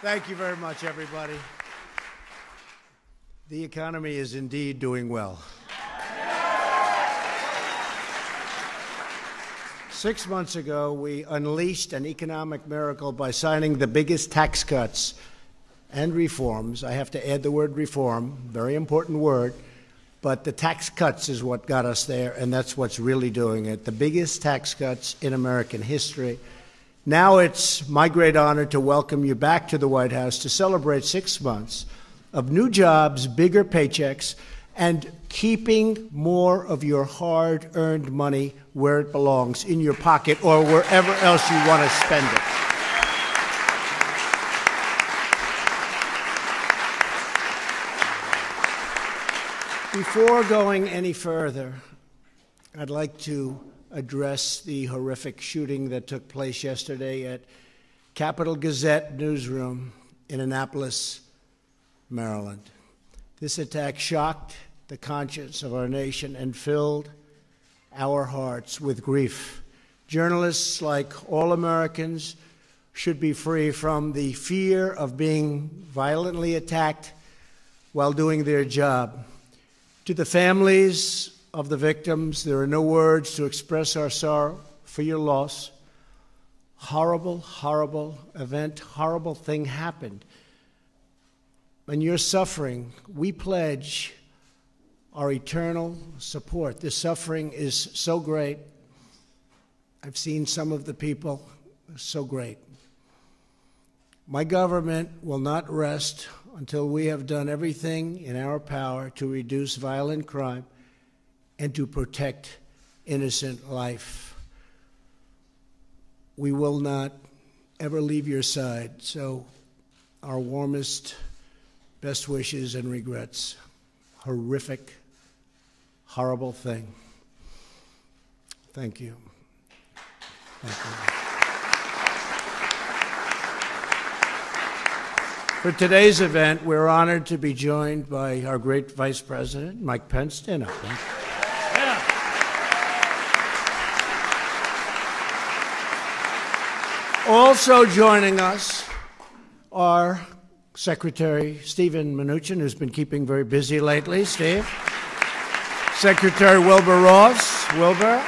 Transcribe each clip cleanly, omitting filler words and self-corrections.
Thank you very much, everybody. The economy is indeed doing well. 6 months ago, we unleashed an economic miracle by signing the biggest tax cuts and reforms. I have to add the word reform, very important word, but the tax cuts is what got us there, and that's what's really doing it. The biggest tax cuts in American history. Now it's my great honor to welcome you back to the White House to celebrate 6 months of new jobs, bigger paychecks, and keeping more of your hard-earned money where it belongs, in your pocket or wherever else you want to spend it. Before going any further, I'd like to address the horrific shooting that took place yesterday at Capital Gazette newsroom in Annapolis, Maryland. This attack shocked the conscience of our nation and filled our hearts with grief. Journalists, like all Americans, should be free from the fear of being violently attacked while doing their job. To the families of the victims, there are no words to express our sorrow for your loss. Horrible, horrible event, horrible thing happened. And you're suffering. We pledge our eternal support. This suffering is so great. I've seen some of the people, so great. My government will not rest until we have done everything in our power to reduce violent crime and to protect innocent life. We will not ever leave your side, so our warmest, best wishes and regrets. Horrific, horrible thing. Thank you. Thank you. For today's event, we're honored to be joined by our great Vice President, Mike Pence. Stand up, Mike. Also joining us are Secretary Steven Mnuchin, who's been keeping very busy lately. Steve. Secretary Wilbur Ross. Wilbur.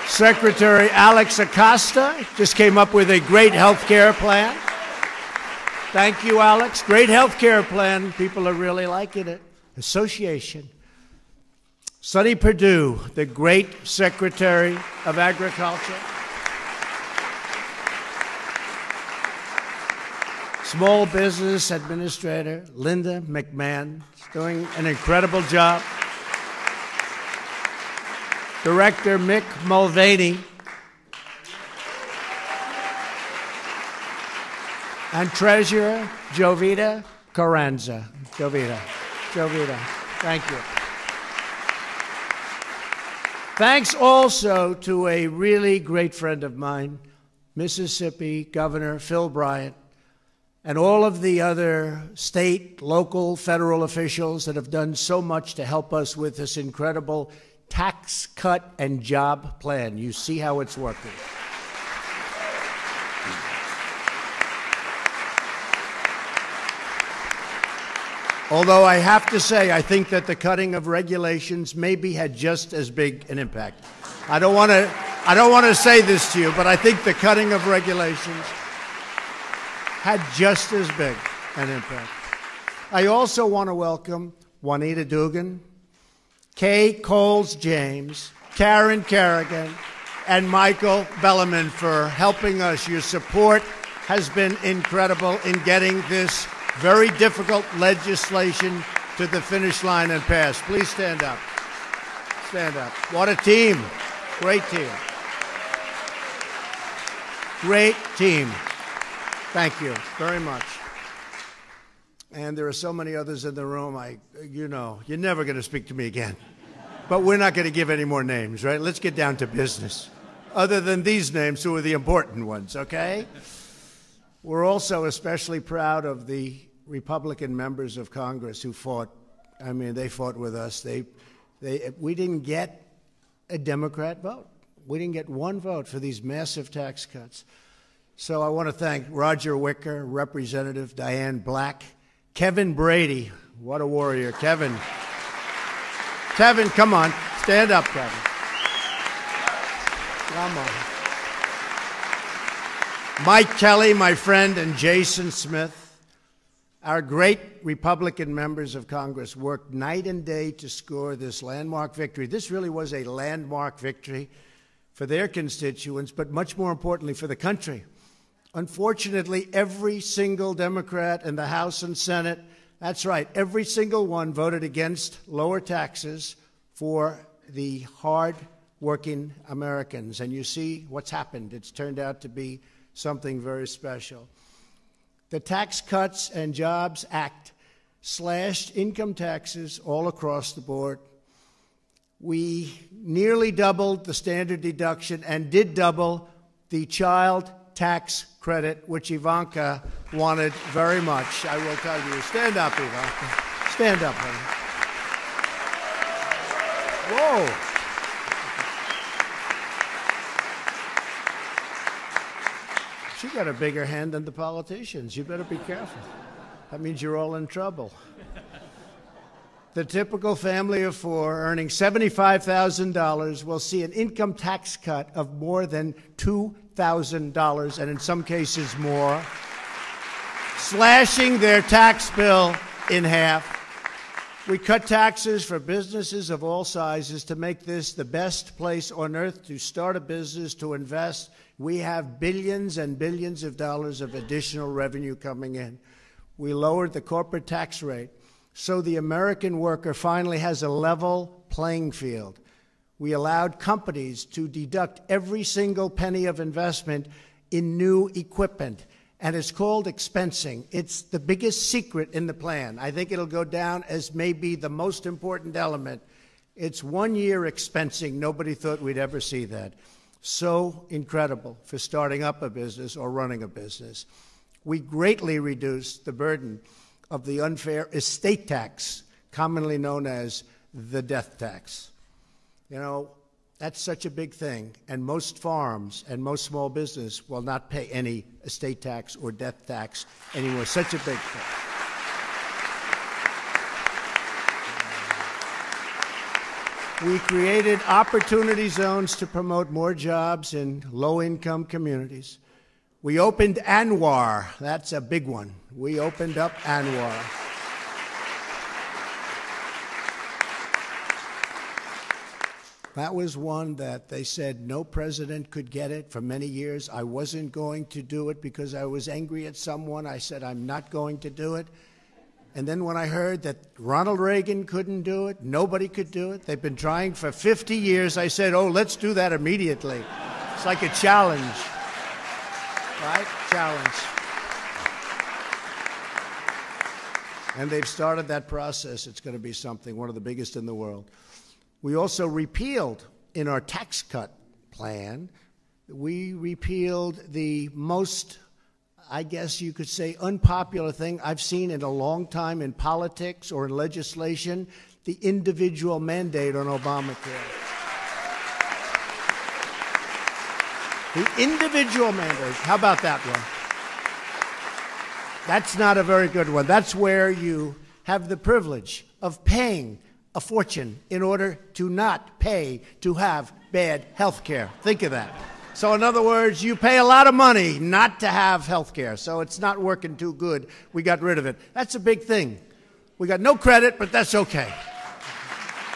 Secretary Alex Acosta just came up with a great health care plan. Thank you, Alex. Great health care plan. People are really liking it. Association. Sonny Perdue, the great Secretary of Agriculture. Small Business Administrator Linda McMahon is doing an incredible job. Director Mick Mulvaney. And Treasurer Jovita Carranza. Jovita, thank you. Thanks also to a really great friend of mine, Mississippi Governor Phil Bryant, and all of the other state, local, federal officials that have done so much to help us with this incredible tax cut and job plan. You see how it's working. Although I have to say, I think that the cutting of regulations maybe had just as big an impact. I don't want to say this to you, but I think the cutting of regulations had just as big an impact. I also want to welcome Juanita Dugan, Kay Coles-James, Karen Kerrigan, and Michael Bellerman for helping us. Your support has been incredible in getting this very difficult legislation to the finish line and pass. Please stand up. Stand up. What a team. Great team. Great team. Thank you very much. And there are so many others in the room. You know, you're never going to speak to me again. But we're not going to give any more names, right? Let's get down to business. Other than these names, who are the important ones, okay? We're also especially proud of the Republican members of Congress who fought. I mean, they fought with us. We didn't get a Democrat vote. We didn't get one vote for these massive tax cuts. So I want to thank Roger Wicker, Representative Diane Black, Kevin Brady. What a warrior, Kevin. Kevin, come on. Stand up, Kevin. Come on. Mike Kelly, my friend, and Jason Smith. Our great Republican members of Congress worked night and day to score this landmark victory. This really was a landmark victory for their constituents, but much more importantly for the country. Unfortunately, every single Democrat in the House and Senate, that's right, every single one voted against lower taxes for the hard-working Americans. And you see what's happened. It's turned out to be something very special. The Tax Cuts and Jobs Act slashed income taxes all across the board. We nearly doubled the standard deduction and did double the child tax credit, which Ivanka wanted very much. I will tell you. Stand up, Ivanka. Stand up, honey. Whoa. She got a bigger hand than the politicians. You better be careful. That means you're all in trouble. The typical family of four earning $75,000 will see an income tax cut of more than $2,000, and in some cases more, slashing their tax bill in half. We cut taxes for businesses of all sizes to make this the best place on earth to start a business, to invest. We have billions and billions of dollars of additional revenue coming in. We lowered the corporate tax rate so the American worker finally has a level playing field. We allowed companies to deduct every single penny of investment in new equipment, and it's called expensing. It's the biggest secret in the plan. I think it'll go down as maybe the most important element. It's 1 year expensing. Nobody thought we'd ever see that. So incredible for starting up a business or running a business. We greatly reduced the burden of the unfair estate tax, commonly known as the death tax. You know, that's such a big thing, and most farms and most small business will not pay any estate tax or death tax anymore. Such a big thing. We created opportunity zones to promote more jobs in low-income communities. We opened ANWR. That's a big one. We opened up ANWR. That was one that they said no president could get it for many years. I wasn't going to do it because I was angry at someone. I said, I'm not going to do it. And then when I heard that Ronald Reagan couldn't do it, nobody could do it, they've been trying for 50 years, I said, oh, let's do that immediately. It's like a challenge, right? Challenge. And they've started that process. It's going to be something, one of the biggest in the world. We also repealed, in our tax cut plan, we repealed the most, I guess you could say, unpopular thing I've seen in a long time in politics or in legislation, the individual mandate on Obamacare. The individual mandate. How about that one? That's not a very good one. That's where you have the privilege of paying a fortune in order to not pay to have bad health care. Think of that. So in other words, you pay a lot of money not to have health care. So it's not working too good. We got rid of it. That's a big thing. We got no credit, but that's okay.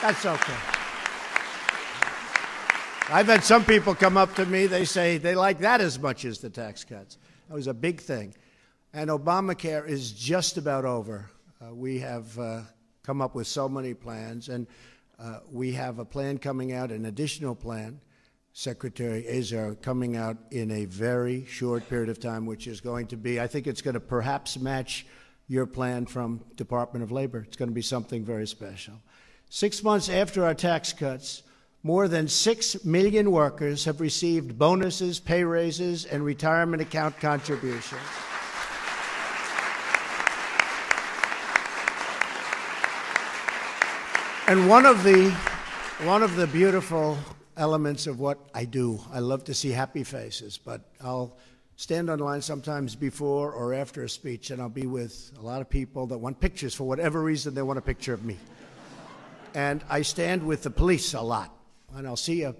That's okay. I've had some people come up to me, they say they like that as much as the tax cuts. That was a big thing. And Obamacare is just about over. We have come up with so many plans, and we have a plan coming out, an additional plan, Secretary Azar, coming out in a very short period of time, which is going to be, I think it's going to perhaps match your plan from Department of Labor. It's going to be something very special. 6 months after our tax cuts, more than 6 million workers have received bonuses, pay raises, and retirement account contributions. And one of the beautiful elements of what I do, I love to see happy faces, but I'll stand on line sometimes before or after a speech, and I'll be with a lot of people that want pictures for whatever reason they want a picture of me. And I stand with the police a lot, and I'll see a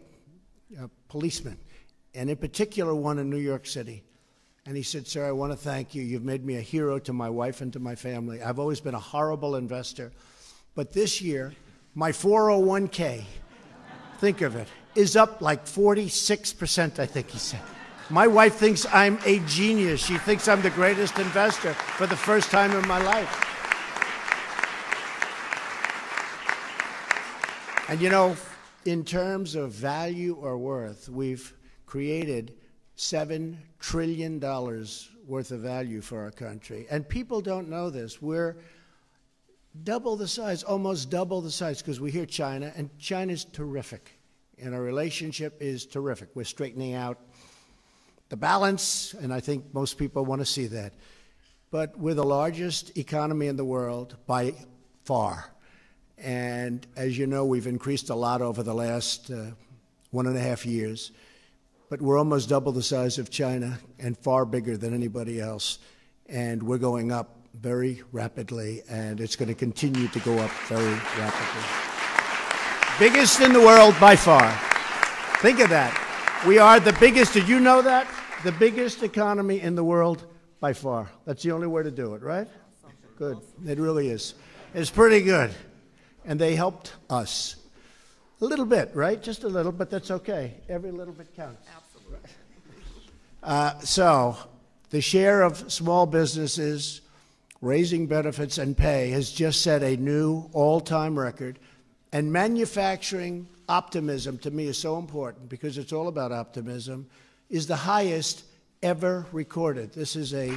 policeman, and in particular one in New York City. And he said, "Sir, I want to thank you. You've made me a hero to my wife and to my family. I've always been a horrible investor, but this year, my 401k, think of it, is up like 46%, I think he said. My wife thinks I'm a genius. She thinks I'm the greatest investor for the first time in my life." And you know, in terms of value or worth, we've created $7 trillion worth of value for our country. And people don't know this. We're double the size, almost double the size, because we hear China, and China's terrific. And our relationship is terrific. We're straightening out the balance, and I think most people want to see that. But we're the largest economy in the world by far. And as you know, we've increased a lot over the last 1.5 years. But we're almost double the size of China and far bigger than anybody else. And we're going up very rapidly, and it's going to continue to go up very rapidly. Biggest in the world by far. Think of that. We are the biggest. Did you know that? The biggest economy in the world by far. That's the only way to do it, right? Good. It really is. It's pretty good. And they helped us. A little bit, right? Just a little, but that's okay. Every little bit counts. Absolutely. So the share of small businesses raising benefits and pay has just set a new all-time record. And manufacturing optimism, to me, is so important because it's all about optimism, is the highest ever recorded. This is a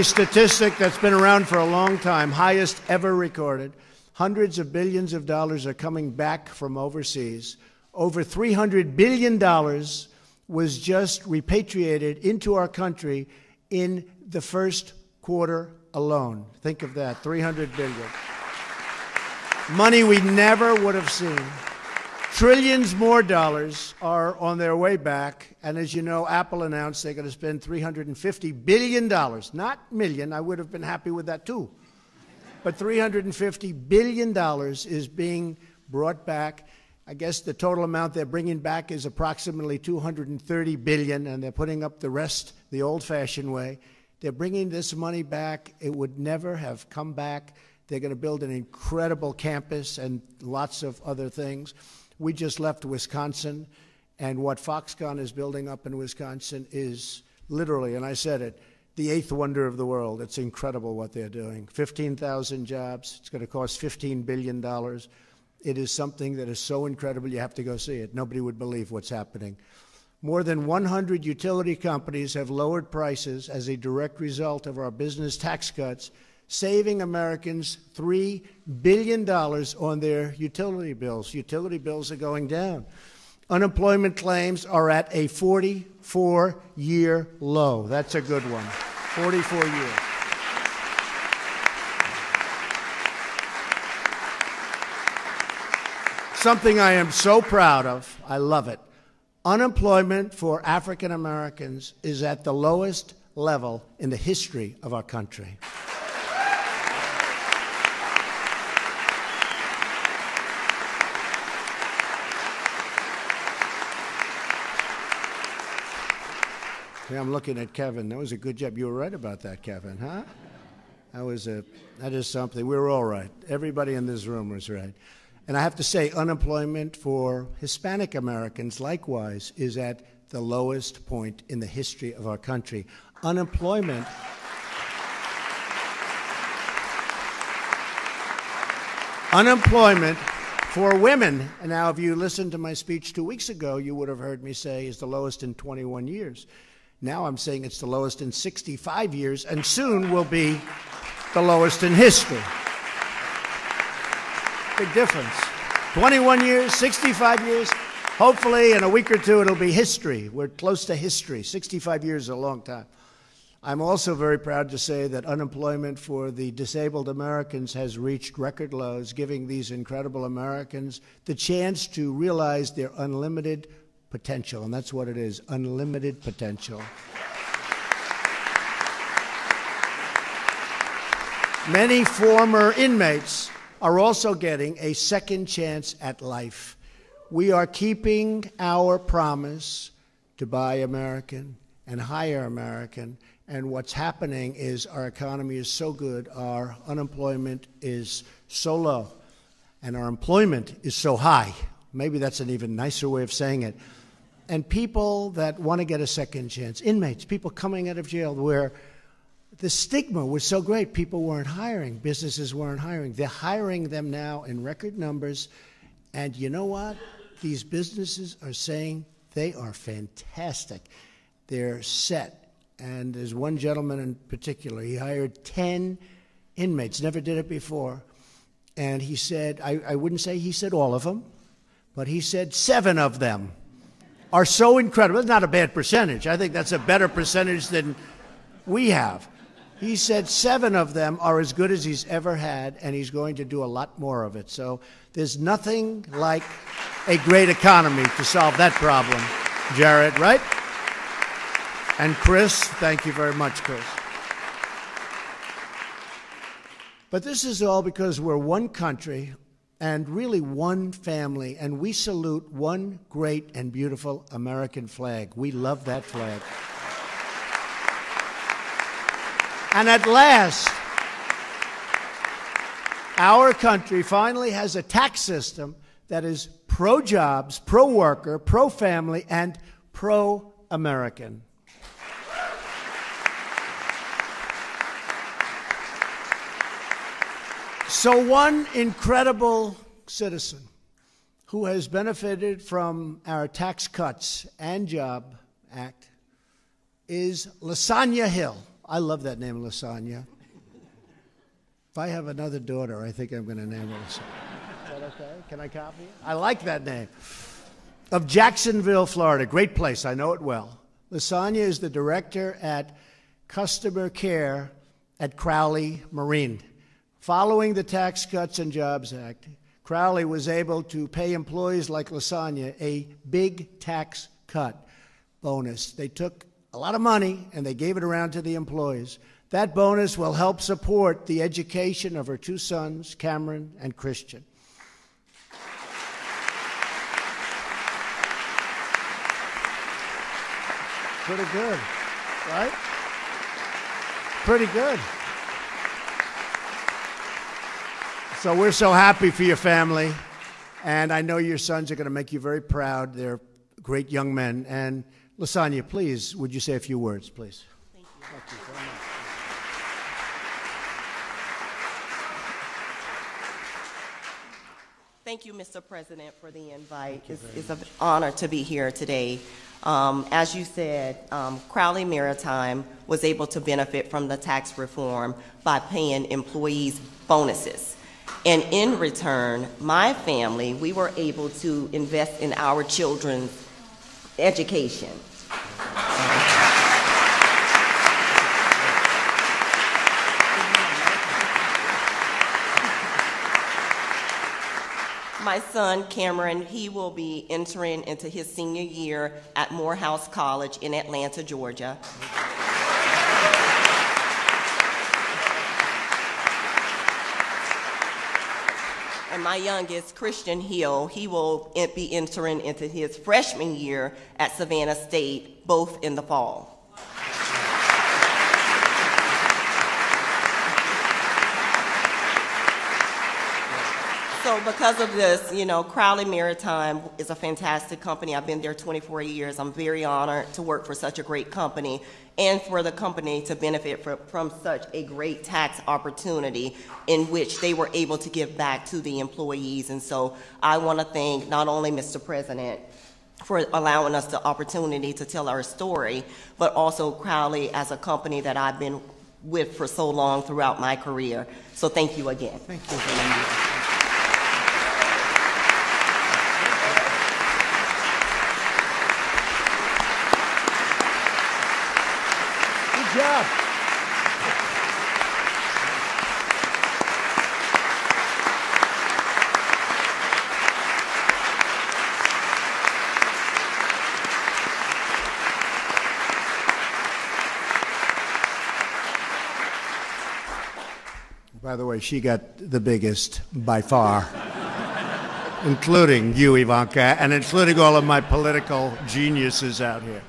statistic that's been around for a long time, highest ever recorded. Hundreds of billions of dollars are coming back from overseas. Over $300 billion was just repatriated into our country in the first quarter alone. Think of that, $300 billion. Money we never would have seen. Trillions more dollars are on their way back. And as you know, Apple announced they're going to spend $350 billion. Not million. I would have been happy with that too. But $350 billion is being brought back. I guess the total amount they're bringing back is approximately $230 billion, and they're putting up the rest the old-fashioned way. They're bringing this money back. It would never have come back. They're going to build an incredible campus and lots of other things. We just left Wisconsin, and what Foxconn is building up in Wisconsin is literally, and I said it, the eighth wonder of the world. It's incredible what they're doing. 15,000 jobs. It's going to cost $15 billion. It is something that is so incredible you have to go see it. Nobody would believe what's happening. More than 100 utility companies have lowered prices as a direct result of our business tax cuts, saving Americans $3 billion on their utility bills. Utility bills are going down. Unemployment claims are at a 44-year low. That's a good one. 44 years. Something I am so proud of. I love it. Unemployment for African Americans is at the lowest level in the history of our country. Yeah, I'm looking at Kevin. That was a good job. You were right about that, Kevin, huh? That is something. We were all right. Everybody in this room was right. And I have to say, unemployment for Hispanic Americans, likewise, is at the lowest point in the history of our country. Unemployment for women, and now if you listened to my speech 2 weeks ago, you would have heard me say is the lowest in 21 years. Now I'm saying it's the lowest in 65 years, and soon will be the lowest in history. Big difference. 21 years, 65 years. Hopefully in a week or two it'll be history. We're close to history. 65 years is a long time. I'm also very proud to say that unemployment for the disabled Americans has reached record lows, giving these incredible Americans the chance to realize their unlimited potential, and that's what it is, unlimited potential. Many former inmates are also getting a second chance at life. We are keeping our promise to buy American and hire American, and what's happening is our economy is so good, our unemployment is so low, and our employment is so high. Maybe that's an even nicer way of saying it. And people that want to get a second chance, inmates, people coming out of jail where the stigma was so great, people weren't hiring, businesses weren't hiring. They're hiring them now in record numbers, and you know what? These businesses are saying they are fantastic. They're set. And there's one gentleman in particular, he hired 10 inmates, never did it before. And he said, I wouldn't say he said all of them, but he said 7 of them are so incredible. It's not a bad percentage. I think that's a better percentage than we have. He said 7 of them are as good as he's ever had, and he's going to do a lot more of it. So there's nothing like a great economy to solve that problem, Jared, right? And Chris, thank you very much, Chris. But this is all because we're one country and really one family, and we salute one great and beautiful American flag. We love that flag. And at last, our country finally has a tax system that is pro-jobs, pro-worker, pro-family, and pro-American. So one incredible citizen who has benefited from our Tax Cuts and Job Act is Lasagna Hill. I love that name, Lasagna. If I have another daughter, I think I'm going to name her Lasagna. Is that okay? Can I copy it? I like that name. Of Jacksonville, Florida. Great place. I know it well. Lasagna is the director at customer care at Crowley Marine. Following the Tax Cuts and Jobs Act, Crowley was able to pay employees like Lasagna a big tax cut bonus. They took a lot of money and they gave it around to the employees. That bonus will help support the education of her 2 sons, Cameron and Christian. Pretty good, right? Pretty good. So we're so happy for your family, and I know your sons are going to make you very proud. They're great young men. And Lasagna, please, would you say a few words, please? Thank you. Thank you very much. Thank you, Mr. President, for the invite. It's an honor to be here today. As you said, Crowley Maritime was able to benefit from the tax reform by paying employees bonuses. And in return, my family, we were able to invest in our children's education. My son, Cameron, he will be entering into his senior year at Morehouse College in Atlanta, Georgia. And my youngest, Christian Hill, he will be entering into his freshman year at Savannah State, both in the fall. So because of this, you know, Crowley Maritime is a fantastic company. I've been there 24 years. I'm very honored to work for such a great company and for the company to benefit from such a great tax opportunity in which they were able to give back to the employees. And so I want to thank not only Mr. President for allowing us the opportunity to tell our story, but also Crowley as a company that I've been with for so long throughout my career. So thank you again. Thank you. Good job. By the way, she got the biggest by far, including you, Ivanka, and including all of my political geniuses out here.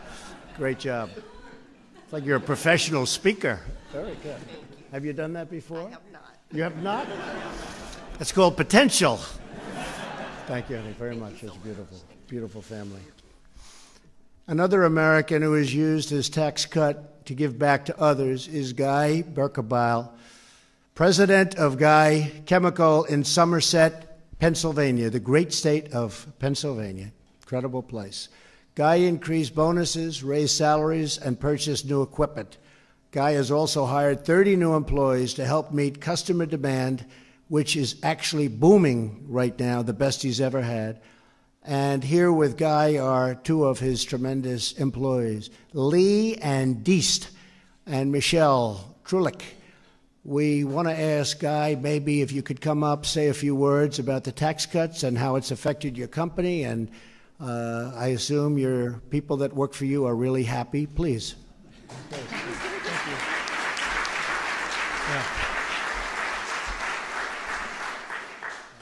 Great job. It's like you're a professional speaker. Very good. Have you done that before? I have not. You have not? That's called potential. Thank you, honey, very much. It's beautiful, beautiful family. Another American who has used his tax cut to give back to others is Guy Berkebile, president of Guy Chemical in Somerset, Pennsylvania, the great state of Pennsylvania. Incredible place. Guy increased bonuses, raised salaries, and purchased new equipment. Guy has also hired 30 new employees to help meet customer demand, which is actually booming right now, the best he's ever had. And here with Guy are two of his tremendous employees, Lee and Deist and Michelle Trulich. We want to ask Guy, maybe if you could come up, say a few words about the tax cuts and how it's affected your company, and I assume your people that work for you are really happy. Please. Thank you.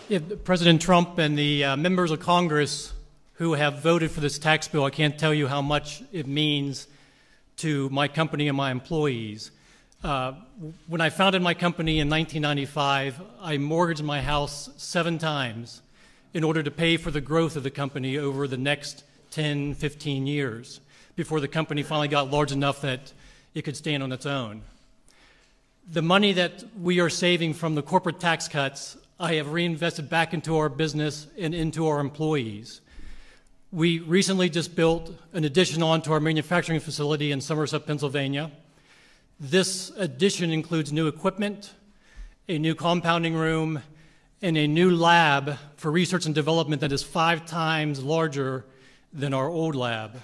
Yeah, President Trump and the members of Congress who have voted for this tax bill, I can't tell you how much it means to my company and my employees. When I founded my company in 1995, I mortgaged my house 7 times in order to pay for the growth of the company over the next 10, 15 years before the company finally got large enough that it could stand on its own. The money that we are saving from the corporate tax cuts, I have reinvested back into our business and into our employees. We recently just built an addition onto our manufacturing facility in Somerset, Pennsylvania. This addition includes new equipment, a new compounding room, and a new lab for research and development that is 5 times larger than our old lab.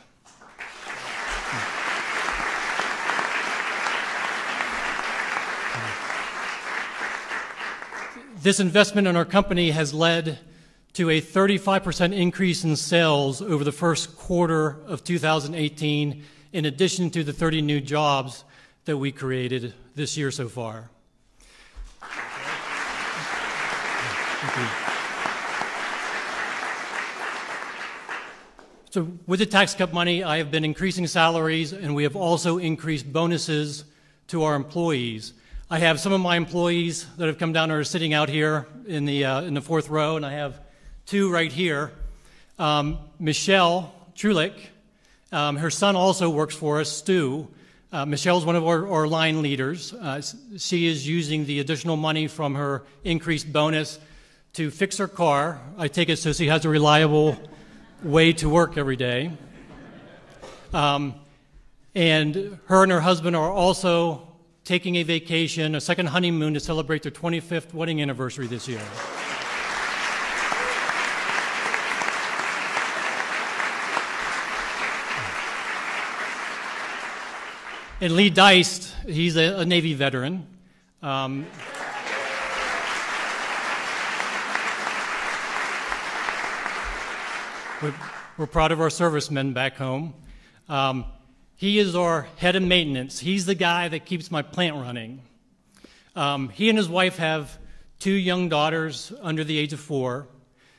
This investment in our company has led to a 35% increase in sales over the first quarter of 2018, in addition to the 30 new jobs that we created this year so far. Thank you. So with the tax cut money, I have been increasing salaries, and we have also increased bonuses to our employees. I have some of my employees that have come down and are sitting out here in the 4th row, and I have 2 right here. Michelle Trulich, her son also works for us, Stu. Michelle's one of our line leaders. She is using the additional money from her increased bonus to fix her car. I take it so she has a reliable way to work every day. And her and her husband are also taking a vacation, a second honeymoon, to celebrate their 25th wedding anniversary this year. And Lee Deist, he's a Navy veteran. We're proud of our servicemen back home. He is our head of maintenance. He's the guy that keeps my plant running. He and his wife have 2 young daughters under the age of 4.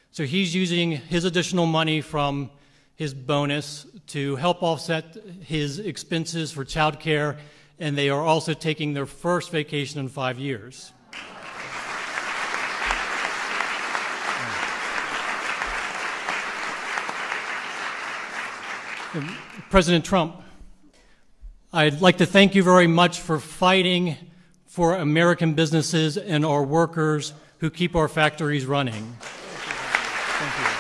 So he's using his additional money from his bonus to help offset his expenses for child care, and they are also taking their first vacation in 5 years. President Trump, I'd like to thank you very much for fighting for American businesses and our workers who keep our factories running. Thank you.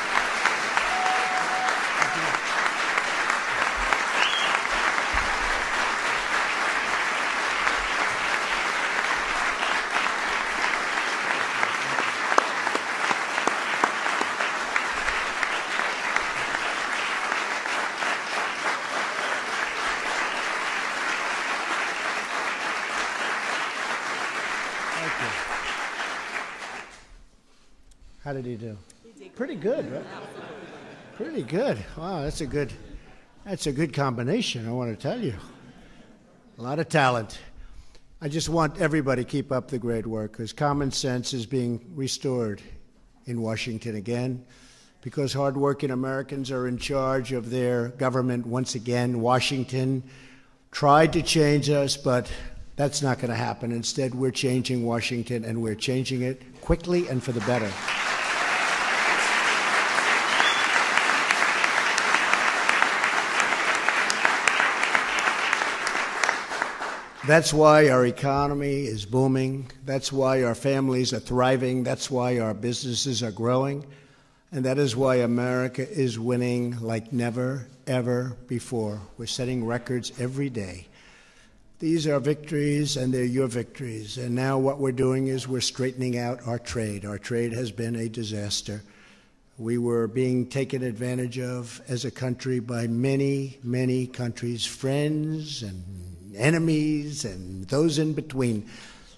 How did he do? Pretty good, right? Pretty good. Wow, that's a good combination, I want to tell you. A lot of talent. I just want everybody to keep up the great work, because common sense is being restored in Washington again, because hardworking Americans are in charge of their government once again. Washington tried to change us, but that's not going to happen. Instead, we're changing Washington, and we're changing it quickly and for the better. That's why our economy is booming. That's why our families are thriving. That's why our businesses are growing. And that is why America is winning like never, ever before. We're setting records every day. These are victories, and they're your victories. And now what we're doing is we're straightening out our trade. Our trade has been a disaster. We were being taken advantage of as a country by many, many countries, friends and enemies and those in between.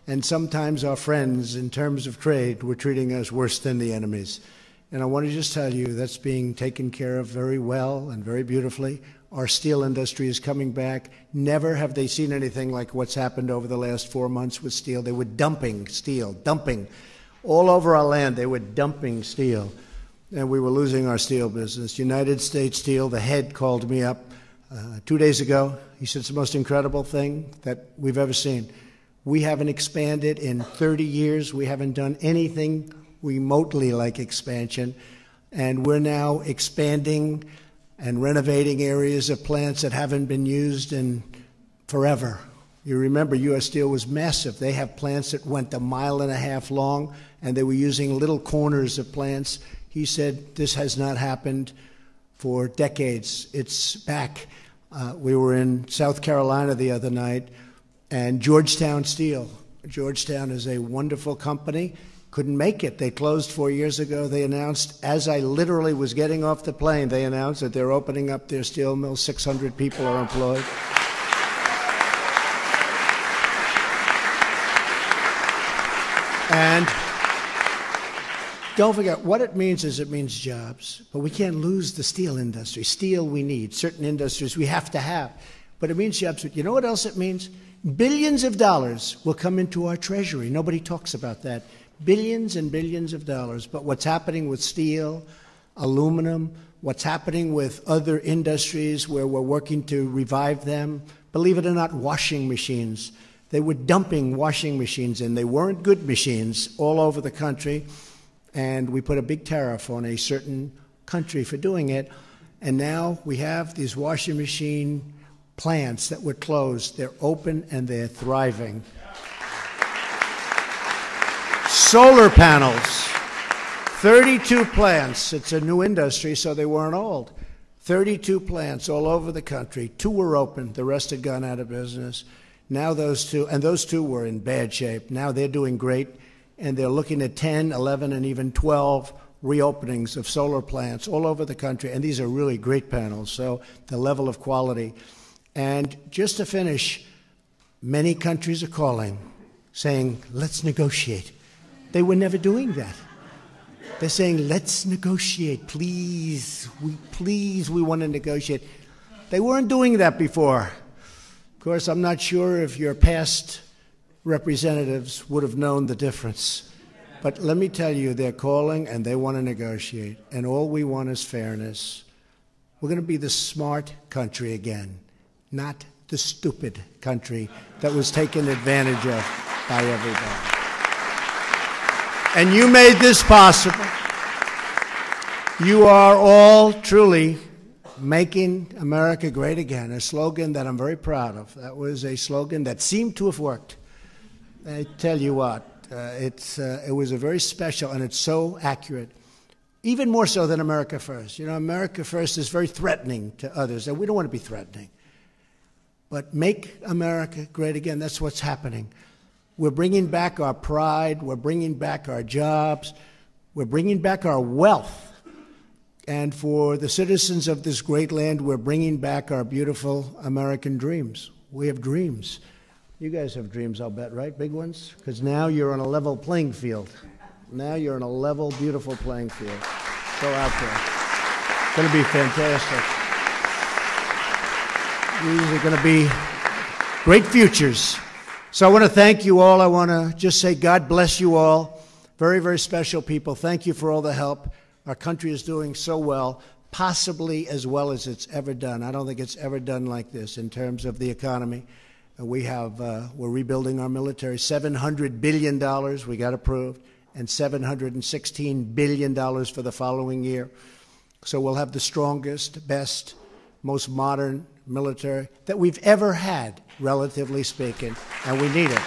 And sometimes our friends, in terms of trade, were treating us worse than the enemies. And I want to just tell you that's being taken care of very well and very beautifully. Our steel industry is coming back. Never have they seen anything like what's happened over the last 4 months with steel. They were dumping steel, dumping. All over our land, they were dumping steel. And we were losing our steel business. United States Steel, the head, called me up 2 days ago. He said it's the most incredible thing that we've ever seen. We haven't expanded in 30 years. We haven't done anything remotely like expansion. And we're now expanding and renovating areas of plants that haven't been used in forever. You remember U.S. Steel was massive. They have plants that went 1.5 miles long, and they were using little corners of plants. He said this has not happened for decades. It's back. We were in South Carolina the other night, and Georgetown Steel. Georgetown is a wonderful company. Couldn't make it. They closed 4 years ago. They announced, as I literally was getting off the plane, they announced that they're opening up their steel mill. 600 people are employed. And don't forget, what it means is it means jobs. But we can't lose the steel industry. Steel we need. Certain industries we have to have. But it means jobs. But you know what else it means? Billions of dollars will come into our treasury. Nobody talks about that. Billions and billions of dollars. But what's happening with steel, aluminum, what's happening with other industries where we're working to revive them, believe it or not, washing machines. They were dumping washing machines, and they weren't good machines all over the country. And we put a big tariff on a certain country for doing it. And now we have these washing machine plants that were closed. They're open and they're thriving. Solar panels, 32 plants. It's a new industry, so they weren't old. 32 plants all over the country. 2 were open. The rest had gone out of business. Now those two were in bad shape. Now they're doing great. And they're looking at 10, 11, and even 12 reopenings of solar plants all over the country. And these are really great panels, so the level of quality. And just to finish, many countries are calling, saying, let's negotiate. They were never doing that. They're saying, let's negotiate, please, we want to negotiate. They weren't doing that before. Of course, I'm not sure if your past representatives would have known the difference. But let me tell you, they're calling and they want to negotiate. And all we want is fairness. We're going to be the smart country again, not the stupid country that was taken advantage of by everybody. And you made this possible. You are all truly making America great again, a slogan that I'm very proud of. That was a slogan that seemed to have worked. I tell you what, it was a very special, and it's so accurate, even more so than America First. You know, America First is very threatening to others, and we don't want to be threatening. But make America great again, that's what's happening. We're bringing back our pride, we're bringing back our jobs, we're bringing back our wealth. And for the citizens of this great land, we're bringing back our beautiful American dreams. We have dreams. You guys have dreams, I'll bet, right? Big ones? Because now you're on a level playing field. Now you're on a level, beautiful playing field. Go out there. It's going to be fantastic. These are going to be great futures. So I want to thank you all. I want to just say God bless you all. Very, very special people. Thank you for all the help. Our country is doing so well, possibly as well as it's ever done. I don't think it's ever done like this in terms of the economy. We're rebuilding our military. $700 billion we got approved, and $716 billion for the following year. So we'll have the strongest, best, most modern military that we've ever had, relatively speaking, and we need it.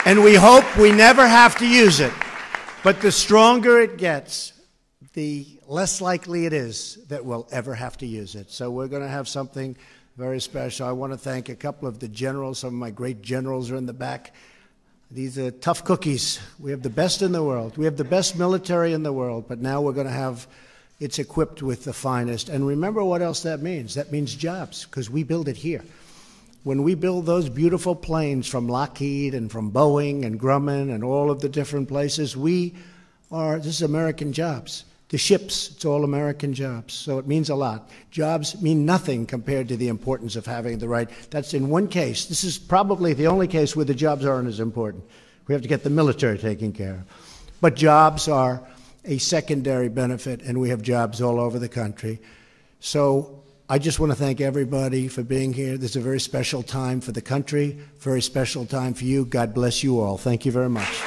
And we hope we never have to use it. But the stronger it gets, the less likely it is that we'll ever have to use it. So we're going to have something very special. I want to thank a couple of the generals. Some of my great generals are in the back. These are tough cookies. We have the best in the world. We have the best military in the world, but now we're going to have it's equipped with the finest. And remember what else that means. That means jobs, because we build it here. When we build those beautiful planes from Lockheed and from Boeing and Grumman and all of the different places, this is American jobs. The ships, it's all American jobs. So it means a lot. Jobs mean nothing compared to the importance of having the right. That's in one case. This is probably the only case where the jobs aren't as important. We have to get the military taken care of. But jobs are a secondary benefit, and we have jobs all over the country. So I just want to thank everybody for being here. This is a very special time for the country, very special time for you. God bless you all. Thank you very much.